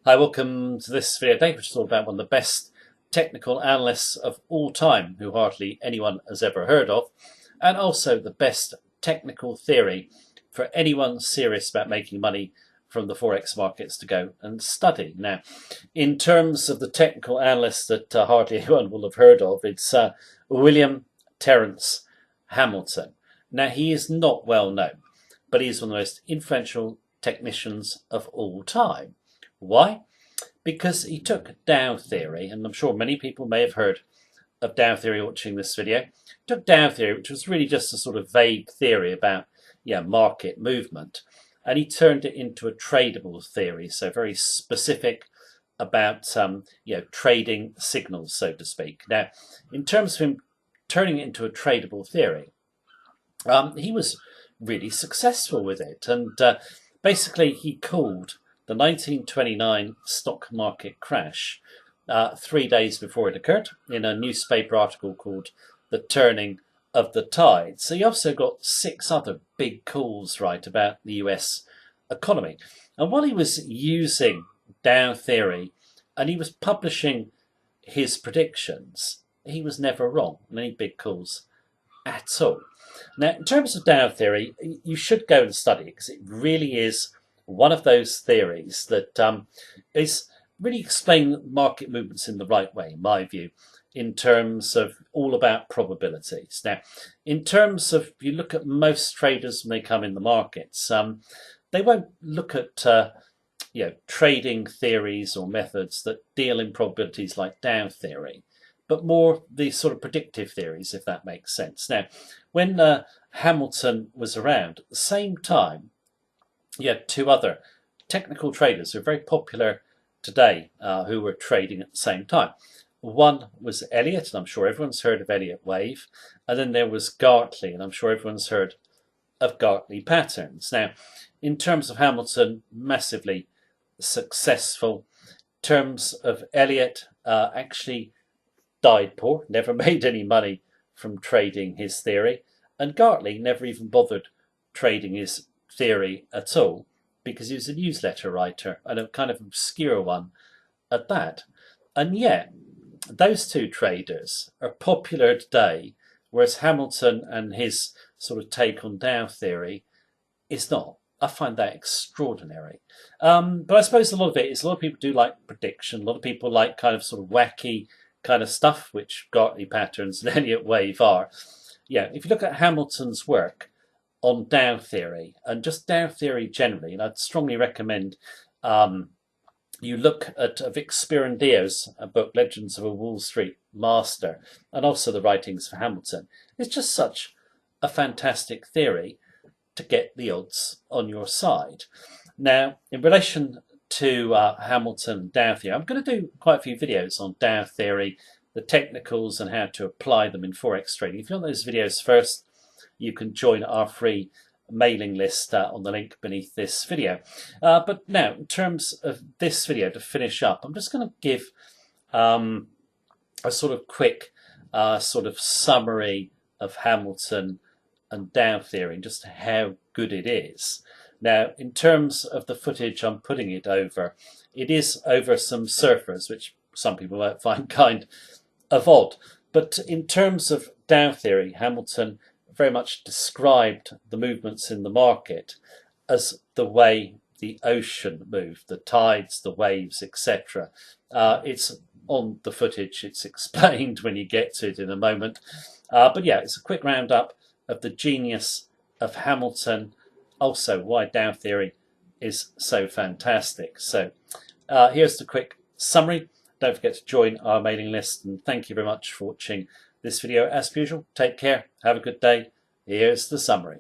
Hi, welcome to this video today, which is all about one of the best technical analysts of all time, who hardly anyone has ever heard of, and also the best technical theory for anyone serious about making money from the Forex markets to go and study. Now, in terms of the technical analyst that hardly anyone will have heard of, it's William Terence Hamilton. Now, he is not well known, but he's one of the most influential technicians of all time. Why? Because he took Dow theory, and I'm sure many people may have heard of Dow theory watching this video. He took Dow theory, which was really just a sort of vague theory about market movement, and he turned it into a tradable theory, so very specific about trading signals, so to speak. Now, in terms of him turning it into a tradable theory, he was really successful with it, and basically he called the 1929 stock market crash 3 days before it occurred in a newspaper article called The Turning of the Tide. So he also got 6 other big calls right about the US economy. And while he was using Dow theory and he was publishing his predictions, he was never wrong on any big calls at all. Now, in terms of Dow theory, you should go and study it, because it really is one of those theories that is really explaining market movements in the right way, in my view, in terms of all about probabilities. Now, in terms of, if you look at most traders when they come in the markets, they won't look at trading theories or methods that deal in probabilities like Dow theory, but more the sort of predictive theories, if that makes sense. Now, when Hamilton was around, at the same time, you had 2 other technical traders who are very popular today who were trading at the same time. One was Elliott, and I'm sure everyone's heard of Elliott Wave, and then there was Gartley, and I'm sure everyone's heard of Gartley patterns. Now, in terms of Hamilton, massively successful. In terms of Elliott, actually died poor, never made any money from trading his theory, and Gartley never even bothered trading his theory at all, because he was a newsletter writer, and a kind of obscure one at that. And yet, those 2 traders are popular today, whereas Hamilton and his sort of take on Dow theory is not. I find that extraordinary. But I suppose a lot of it is, a lot of people do like prediction. A lot of people like kind of sort of wacky kind of stuff, which Gartley patterns and Elliott Wave are. Yeah, if you look at Hamilton's work on Dow theory, and just Dow theory generally, and I'd strongly recommend you look at Vic Spirandio's book, Legends of a Wall Street Master, and also the writings of Hamilton. It's just such a fantastic theory to get the odds on your side. Now, in relation to Hamilton and Dow theory, I'm going to do quite a few videos on Dow theory, the technicals, and how to apply them in Forex trading. If you want those videos first, you can join our free mailing list on the link beneath this video. But now, in terms of this video, to finish up, I'm just going to give a sort of quick sort of summary of Hamilton and Dow theory, and just how good it is. Now, in terms of the footage I'm putting it is over some surfers, which some people might find kind of odd. But in terms of Dow theory, Hamilton very much described the movements in the market as the way the ocean moved, the tides, the waves, etc. It's on the footage, it's explained when you get to it in a moment. But yeah, it's a quick roundup of the genius of Hamilton, also why Dow theory is so fantastic. So here's the quick summary. Don't forget to join our mailing list, and thank you very much for watching this video. As usual, take care, have a good day. Here's the summary.